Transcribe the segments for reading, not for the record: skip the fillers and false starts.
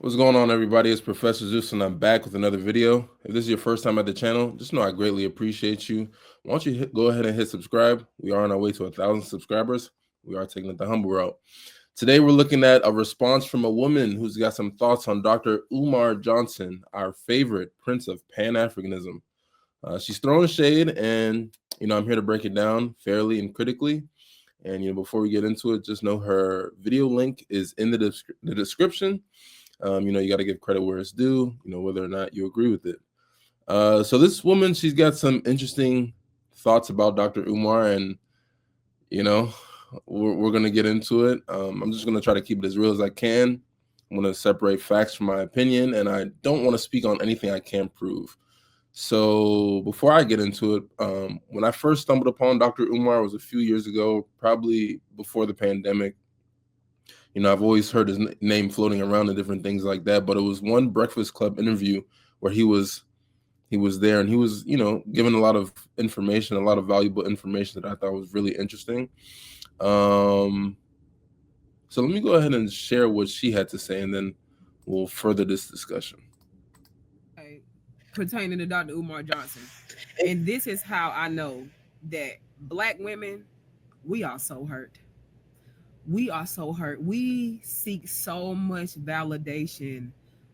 What's going on, everybody? It's Professor Zeus, and I'm back with another video. If this is your first time at the channel, just know I greatly appreciate you. Why don't you go ahead and hit subscribe? We are on our way to 1,000 subscribers. We are taking it the humble route. Today, we're looking at a response from a woman who's got some thoughts on Dr. Umar Johnson, our favorite prince of pan-africanism. She's throwing shade, and I'm here to break it down fairly and critically. And before we get into it, just know her video link is in the description. You got to give credit where it's due, whether or not you agree with it. So this woman, she's got some interesting thoughts about Dr. Umar, and, you know, we're going to get into it. I'm just going to try to keep it as real as I can. I'm going to separate facts from my opinion, and I don't want to speak on anything I can't prove. So before I get into it, when I first stumbled upon Dr. Umar was a few years ago, probably before the pandemic. I've always heard his name floating around and different things like that, but it was one Breakfast Club interview where he was there, and he was, given a lot of information, a lot of valuable information that I thought was really interesting. So let me go ahead and share what she had to say, and then we'll further this discussion. Pertaining to Dr. Umar Johnson. And this is how I know that Black women, we are so hurt. We are so hurt. We seek so much validation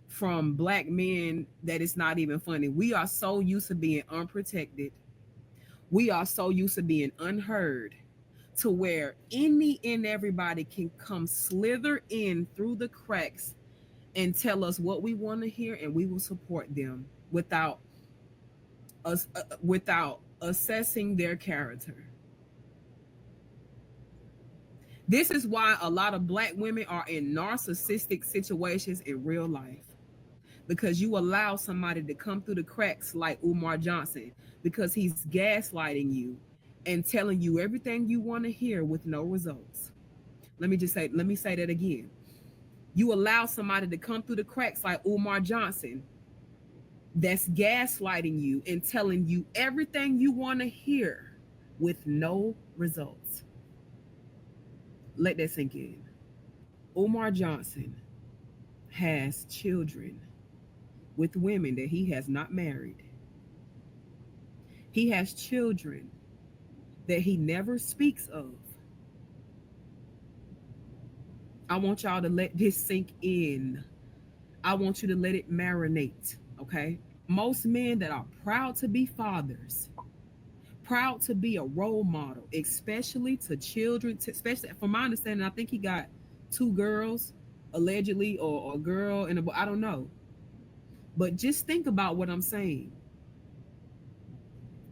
from Black men that it's not even funny. We are so used to being unprotected. We are so used to being unheard to where any and everybody can come slither in through the cracks and tell us what we want to hear, and we will support them without us without assessing their character. This is why a lot of Black women are in narcissistic situations in real life, because you allow somebody to come through the cracks like Umar Johnson, because he's gaslighting you and telling you everything you want to hear with no results. Let me say that again. You allow somebody to come through the cracks like Umar Johnson that's gaslighting you and telling you everything you want to hear with no results. Let that sink in. Umar Johnson has children with women that he has not married. He has children that he never speaks of. I want y'all to let this sink in. I want you to let it marinate, okay? Most men that are proud to be fathers, proud to be a role model, especially to children, especially from my understanding, I think he got two girls, allegedly, or a girl and a boy, I don't know. But just think about what I'm saying.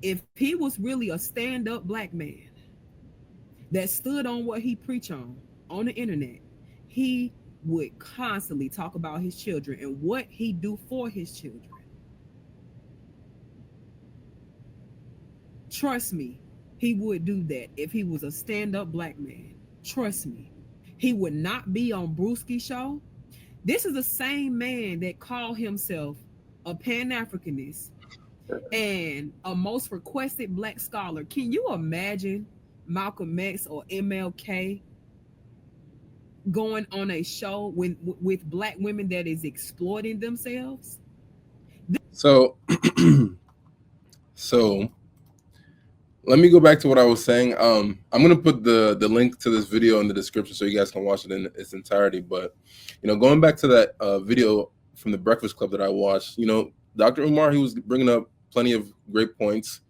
If he was really a stand-up Black man that stood on what he preached on the internet, he would constantly talk about his children and what he do for his children. Trust me, he would do that if he was a stand-up Black man. Trust me. He would not be on Brewski's show. This is the same man that called himself a Pan-Africanist and a most requested Black scholar. Can you imagine Malcolm X or MLK going on a show with Black women that is exploiting themselves? So, so let me go back to what I was saying. I'm gonna put the link to this video in the description so you guys can watch it in its entirety. But going back to that video from the Breakfast Club that I watched, Dr. Umar, he was bringing up plenty of great points.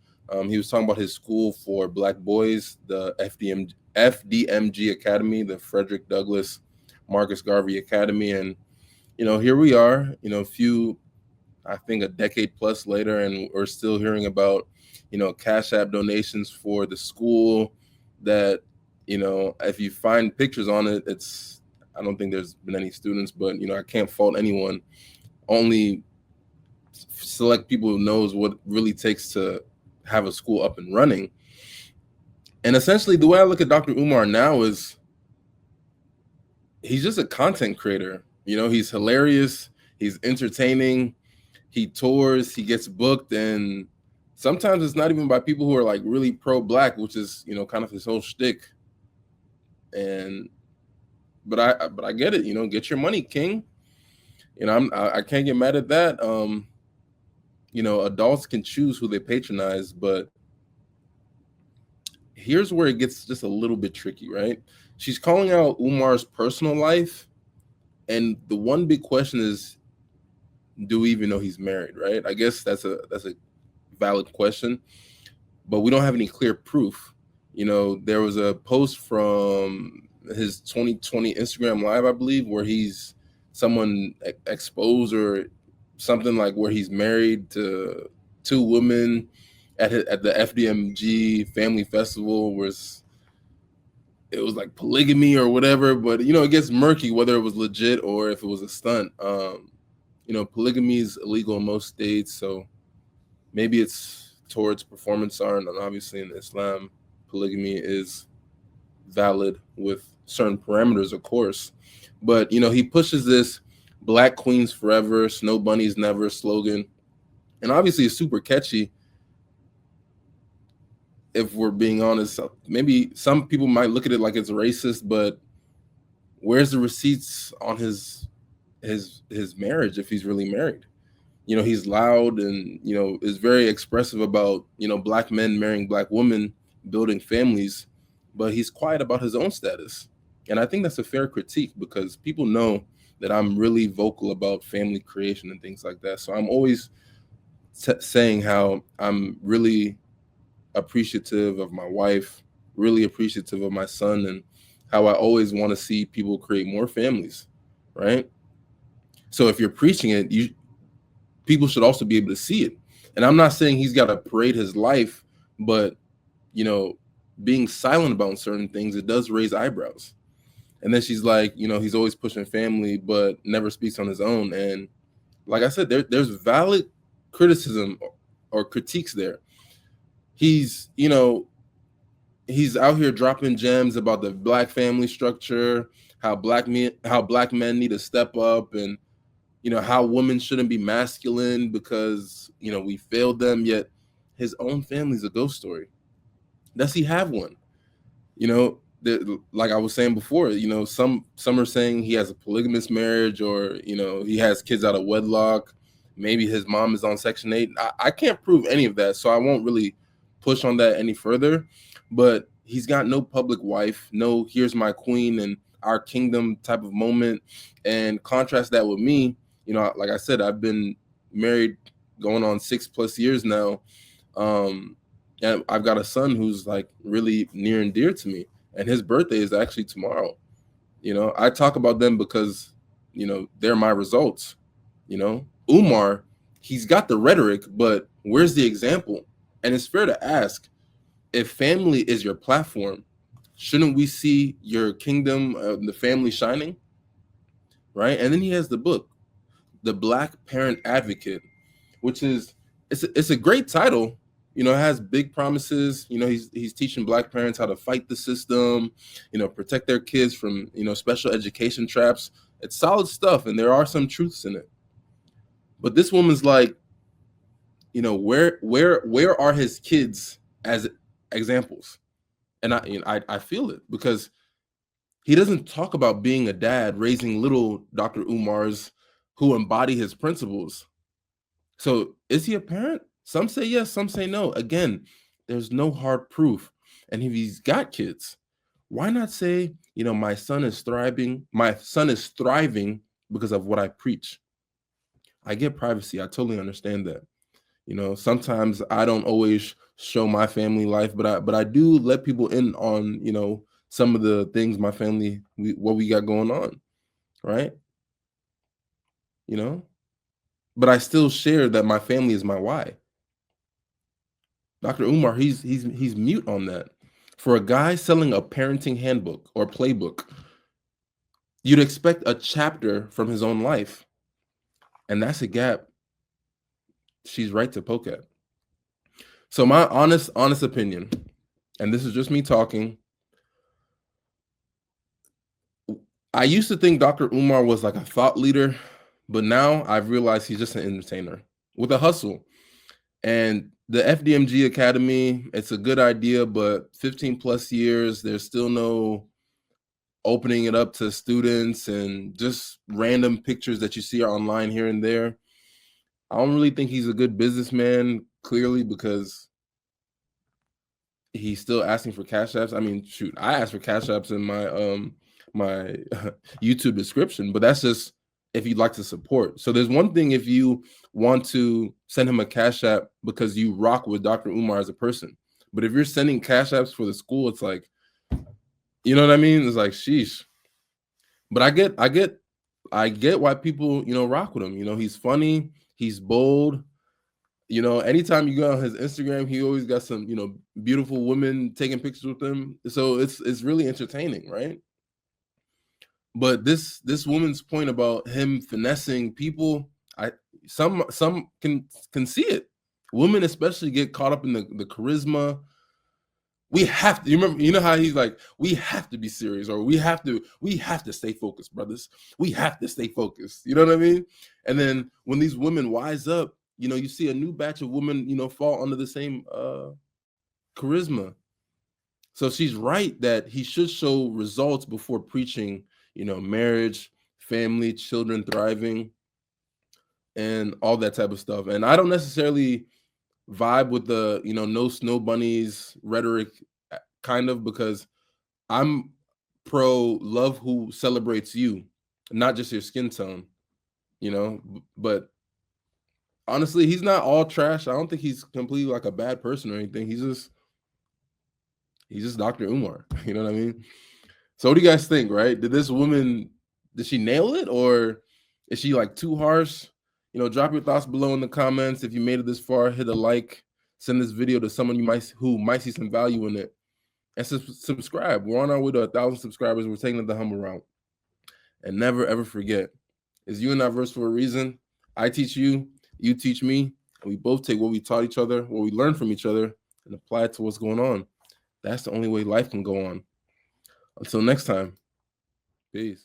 He was talking about his school for Black boys, the FDMG Academy, the Frederick Douglass Marcus Garvey Academy, and here we are, I think a decade plus later, and we're still hearing about CashApp donations for the school that, if you find pictures on it, I don't think there's been any students, but, I can't fault anyone. Only select people who knows what really takes to have a school up and running. And essentially, the way I look at Dr. Umar now is he's just a content creator. He's hilarious. He's entertaining. He tours. He gets booked, and sometimes it's not even by people who are like really pro-Black, which is kind of his whole shtick. But I get it. Get your money, King. I can't get mad at that. Adults can choose who they patronize, but here's where it gets just a little bit tricky, right? She's calling out Umar's personal life, and the one big question is, do we even know he's married, right? I guess that's a valid question, but we don't have any clear proof. There was a post from his 2020 Instagram live, I believe, where someone exposed or something like where he's married to two women at the FDMG Family Festival, where it was like polygamy or whatever, but it gets murky whether it was legit or if it was a stunt. Polygamy is illegal in most states, so maybe it's towards performance art, and obviously in Islam, polygamy is valid with certain parameters, of course. But he pushes this "Black Queens Forever, Snow Bunnies Never" slogan, and obviously it's super catchy. If we're being honest, maybe some people might look at it like it's racist, but where's the receipts on his marriage if he's really married? He's loud and is very expressive about black men marrying black women, building families, but he's quiet about his own status. And I think that's a fair critique, because people know that I'm really vocal about family creation and things like that. So I'm always saying how I'm really appreciative of my wife, really appreciative of my son, and how I always want to see people create more families, right? So if you're preaching it, people should also be able to see it. And I'm not saying he's got to parade his life, but being silent about certain things, it does raise eyebrows. And then she's like, he's always pushing family, but never speaks on his own. And like I said, there's valid criticism or critiques there. He's out here dropping gems about the black family structure, how black men need to step up, and how women shouldn't be masculine because we failed them. Yet his own family's a ghost story. Does he have one? Like I was saying before, some are saying he has a polygamous marriage, or he has kids out of wedlock. Maybe his mom is on Section 8. I can't prove any of that, so I won't really push on that any further. But he's got no public wife, no "here's my queen and our kingdom" type of moment. And contrast that with me. Like I said, I've been married going on 6+ years now. And I've got a son who's like really near and dear to me, and his birthday is actually tomorrow. I talk about them because they're my results. Umar, he's got the rhetoric, but where's the example? And it's fair to ask, if family is your platform, shouldn't we see your kingdom, the family shining? Right? And then he has the book, The Black Parent Advocate, which is it's a great title. It has big promises. He's teaching black parents how to fight the system, protect their kids from special education traps. It's solid stuff, and there are some truths in it. But this woman's like, where are his kids as examples? And I feel it, because he doesn't talk about being a dad raising little Dr. Umars who embody his principles. So is he a parent? Some say yes, some say no. Again, there's no hard proof. And if he's got kids, why not say, my son is thriving because of what I preach? I get privacy. I totally understand that. Sometimes I don't always show my family life, but I do let people in on, some of the things my family, what we got going on, right? But I still share that my family is my why. Dr. Umar, he's mute on that. For a guy selling a parenting handbook or playbook, you'd expect a chapter from his own life. And that's a gap she's right to poke at. So my honest opinion, and this is just me talking, I used to think Dr. Umar was like a thought leader, but now I've realized he's just an entertainer with a hustle. And the FDMG Academy, it's a good idea, but 15+ years, there's still no opening it up to students and just random pictures that you see online here and there. I don't really think he's a good businessman, clearly, because he's still asking for cash apps. I mean, shoot, I asked for cash apps in my YouTube description, but that's just if you'd like to support. So there's one thing if you want to send him a cash app because you rock with Dr. Umar as a person. But if you're sending cash apps for the school, it's like, you know what I mean? It's like, sheesh. But I get why people, rock with him. He's funny, he's bold. Anytime you go on his Instagram, he always got some, beautiful women taking pictures with him. So it's really entertaining, right? But this woman's point about him finessing people, some can see it. Women especially get caught up in the charisma. We have to, you know how he's like, we have to be serious, or we have to stay focused, brothers. We have to stay focused. You know what I mean? And then when these women wise up, you see a new batch of women, fall under the same charisma. So she's right that he should show results before preaching, marriage, family, children thriving, and all that type of stuff. And I don't necessarily vibe with the, no snow bunnies rhetoric, kind of, because I'm pro love who celebrates you, not just your skin tone, but honestly, he's not all trash. I don't think he's completely like a bad person or anything. He's just Dr. Umar. You know what I mean? So what do you guys think, right? Did she nail it, or is she like too harsh? Drop your thoughts below in the comments. If you made it this far, hit a like, send this video to someone who might see some value in it, and subscribe. We're on our way to 1,000 subscribers. We're taking it the humble route. And never ever forget, it's you and I verse for a reason. I teach you, you teach me, and we both take what we taught each other, what we learned from each other, and apply it to what's going on. That's the only way life can go on. Until next time, peace.